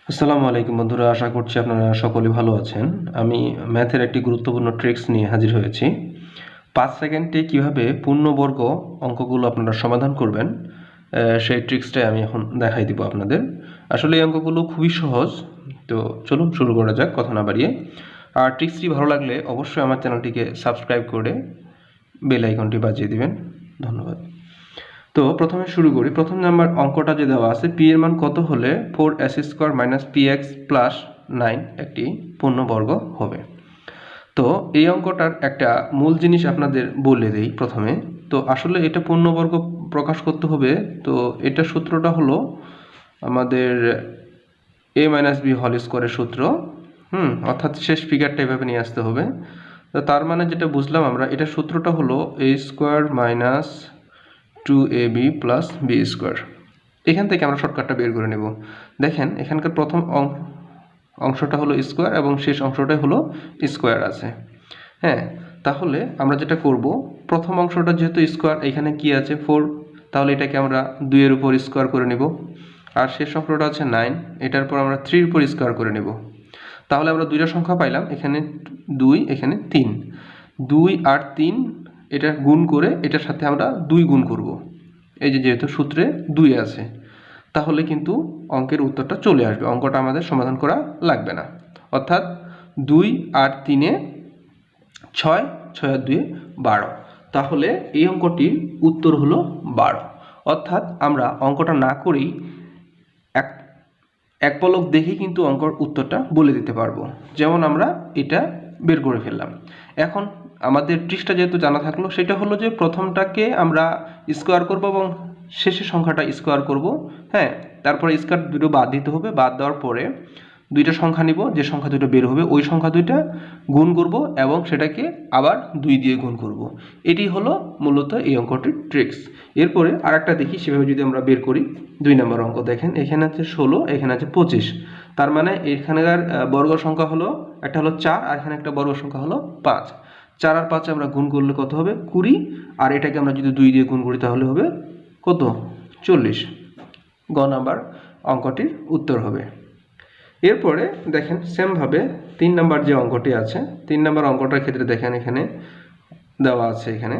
আসসালামু আলাইকুম বন্ধুরা, আশা করছি আপনারা সকলে ভালো আছেন। আমি ম্যাথের একটি গুরুত্বপূর্ণ ট্রিক্স নিয়ে হাজির হয়েছি। 5 সেকেন্ডে কিভাবে পূর্ণবর্গ অঙ্কগুলো আপনারা সমাধান করবেন, সেই ট্রিক্সটাই আমি এখন দেখাই দিব আপনাদের। আসলে এই অঙ্কগুলো খুবই সহজ, তো চলুন শুরু করা যাক কথা না বাড়িয়ে। আর ট্রিক্সটি ভালো লাগলে অবশ্যই আমার চ্যানেলটিকে সাবস্ক্রাইব করে বেল আইকনটি বাজিয়ে দিবেন। ধন্যবাদ। তো প্রথমে শুরু করি। প্রথম নাম্বার অঙ্কটা যে দেওয়া আছে, পি এর মান কত হলে 4s² - px + 9 একটি পূর্ণবর্গ হবে। তো এই অঙ্কটার একটা মূল জিনিস আপনাদের বলে দেই প্রথমে। তো আসলে এটা পূর্ণবর্গ প্রকাশ করতে হবে, তো এটা সূত্রটা হলো আমাদের a - b হোল স্কোয়ারের সূত্র। অর্থাৎ শেষ ফিগারটা এভাবে নিয়ে আসতে হবে। তো তার মানে যেটা বুঝলাম আমরা, এটা সূত্রটা হলো a² - 2ab + b²। এখান থেকে আমরা শর্টকাটটা বের করে নেব। দেখেন এখানকার প্রথম অংশটা হলো স্কোয়ার এবং শেষ অংশটাই হলো স্কোয়ার আছে। হ্যাঁ, তাহলে আমরা যেটা করব, প্রথম অংশটা যেহেতু স্কোয়ার, এখানে কি আছে 4, তাহলে এটাকে আমরা 2 এর উপর স্কোয়ার করে নেব। আর শেষ অংশটা আছে 9, এটার পর আমরা 3 এর উপর স্কোয়ার করে নেব। তাহলে আমরা দুইটা সংখ্যা পাইলাম, এখানে 2, এখানে 3। 2 আর 3 এটা গুণ করে এটার সাথে আমরা 2 গুণ করব। এই যে যেহেতু সূত্রে 2 আছে, তাহলে কিন্তু অঙ্কের উত্তরটা চলে আসবে, অঙ্কটা আমাদের সমাধান করা লাগবে না। অর্থাৎ 2 আর 3 6, 6 আর 2 12। তাহলে এই অঙ্কটির উত্তর হলো 12। অর্থাৎ আমরা অঙ্কটা না করেই এক পলক দেখে কিন্তু অঙ্কর উত্তরটা বলে দিতে পারবো। যেমন আমরা এটা বের করে ফেললাম। এখন আমাদের ট্রিক্সটা যেহেতু জানা থাকলো, সেটা হলো যে প্রথমটাকে আমরা স্কোয়ার করব এবং শেষের সংখ্যাটা স্কোয়ার করব। হ্যাঁ, তারপরে স্কোয়ার দুটো বাদ দিতে হবে। বাদ দেওয়ার পরে দুইটা সংখ্যা নিব, যে সংখ্যা দুটো বের হবে ওই সংখ্যা দুইটা গুণ করব এবং সেটাকে আবার 2 দিয়ে গুণ করব। এটি হলো মূলত এই অঙ্কটির ট্রিক্স। এরপরে আরেকটা দেখি, সেভাবে যদি আমরা বের করি। 2 নম্বর অঙ্ক দেখেন, এখানে আছে 16, এখানে আছে 25। তার মানে এখানকার বর্গ সংখ্যা হলো, একটা হলো 4 আর এখানে একটা বর্গ সংখ্যা হলো 5। 4 আর 5 আমরা গুণ করলে কত হবে? 20। আর এটাকে আমরা যদি 2 দিয়ে গুণ করি তাহলে হবে কত? 40। গ নাম্বার অঙ্কটির উত্তর হবে। এরপরে দেখেন সেমভাবে 3 নাম্বার যে অঙ্কটি আছে, 3 নাম্বার অঙ্কটার ক্ষেত্রে দেখেন এখানে দেওয়া আছে এখানে।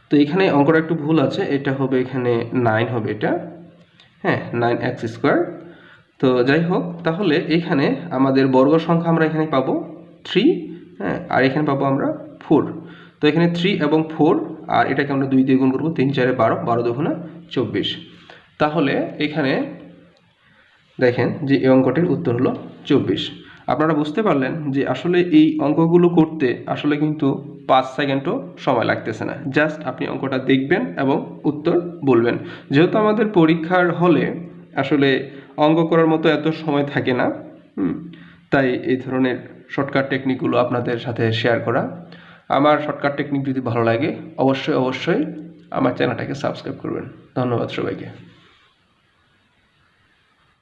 তো এখানে অঙ্কটা একটু ভুল আছে, এটা হবে এখানে 9 হবে এটা। হ্যাঁ, 9x²। তো যাই হোক, তাহলে এখানে আমাদের বর্গ সংখ্যা আমরা এখানে পাবো 3। হ্যাঁ, আর এখানে পাবো আমরা 4। তো এখানে 3 এবং 4, আর এটাকে আমরা 2 দিয়ে গুণ করবো। 3 4 12, 12 2 24। তাহলে এখানে দেখেন যে এই অঙ্কটির উত্তর হলো 24। আপনারা বুঝতে পারলেন যে আসলে এই অঙ্কগুলো করতে আসলে কিন্তু 5 সেকেন্ডও সময় লাগতেছে না। জাস্ট আপনি অঙ্কটা দেখবেন এবং উত্তর বলবেন। যেহেতু আমাদের পরীক্ষার হলে আসলে অঙ্ক করার মতো এত সময় থাকে না, তাই এই ধরনের শর্টকাট টেকনিকগুলো আপনাদের সাথে শেয়ার করা। আমার শর্টকাট টেকনিক যদি ভালো লাগে অবশ্যই আমার চ্যানেলটাকে সাবস্ক্রাইব করবেন। ধন্যবাদ সবাইকে।